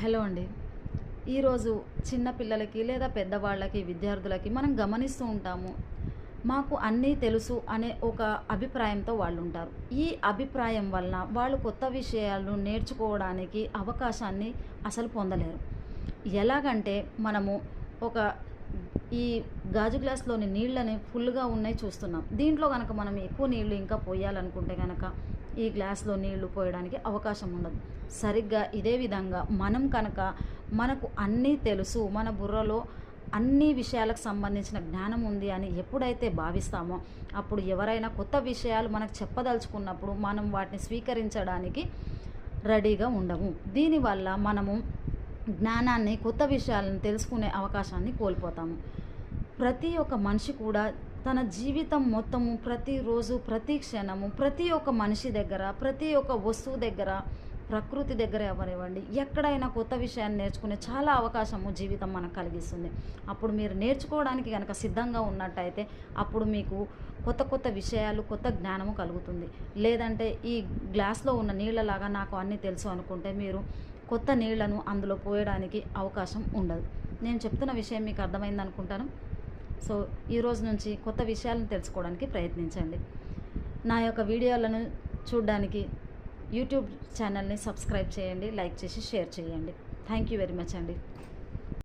Hello అండి. ఈరోజు చిన్న పిల్లలకి లేదా పెద్దవాళ్ళకి, విద్యార్థులకి మనం గమనిస్తూ ఉంటాము. మాకు అన్నీ తెలుసు అనే ఒక అభిప్రాయంతో వాళ్ళుంటారు. ఈ అభిప్రాయం వలన వాళ్ళు కొత్త విషయాలు నేర్చుకోవడానికి అవకాశాన్ని అసలు పొందలేరు. ఎలాగంటే మనము ఒక ఈ గాజు గ్లాస్‌లోని నీళ్ళని ఫుల్‌గా ఉన్నాయి చూస్తున్నాం. దీంట్లో గనక మనం ఎక్కువ నీళ్ళు ఇంకా పొయ్యాలనుకుంటే గనక ఈ గ్లాస్‌లో నీళ్లు పోయడానికి అవకాశం ఉండదు. సరిగ్గా ఇదే విధంగా మనం కనుక మనకు అన్నీ తెలుసు, మన బుర్రలో అన్ని విషయాలకు సంబంధించిన జ్ఞానం ఉంది అని ఎప్పుడైతే భావిస్తామో, అప్పుడు ఎవరైనా కొత్త విషయాలు మనకు చెప్పదలుచుకున్నప్పుడు మనం వాటిని స్వీకరించడానికి రెడీగా ఉండము. దీనివల్ల మనము జ్ఞానాన్ని, కొత్త విషయాలను తెలుసుకునే అవకాశాన్ని కోల్పోతాము. ప్రతి ఒక్క మనిషి కూడా తన జీవితం మొత్తము ప్రతిరోజు, ప్రతి క్షణము, ప్రతి ఒక్క మనిషి దగ్గర, ప్రతి ఒక్క వస్తువు దగ్గర, ప్రకృతి దగ్గర ఎవరివ్వండి, ఎక్కడైనా కొత్త విషయాన్ని నేర్చుకునే చాలా అవకాశము జీవితం మనకు కలిగిస్తుంది. అప్పుడు మీరు నేర్చుకోవడానికి కనుక సిద్ధంగా ఉన్నట్టయితే అప్పుడు మీకు కొత్త కొత్త విషయాలు, కొత్త జ్ఞానము కలుగుతుంది. లేదంటే ఈ గ్లాస్‌లో ఉన్న నీళ్ళలాగా నాకు అన్నీ తెలుసు అనుకుంటే మీరు కొత్త నీళ్లను అందులో పోయడానికి అవకాశం ఉండదు. నేను చెప్తున్న విషయం మీకు అర్థమైందనుకుంటాను. సో ఈరోజు నుంచి కొత్త విషయాలను తెలుసుకోవడానికి ప్రయత్నించండి. నా యొక్క వీడియోలను చూడడానికి యూట్యూబ్ ఛానల్ని సబ్స్క్రైబ్ చేయండి, లైక్ చేసి షేర్ చేయండి. థ్యాంక్ యూ వెరీ మచ్ అండి.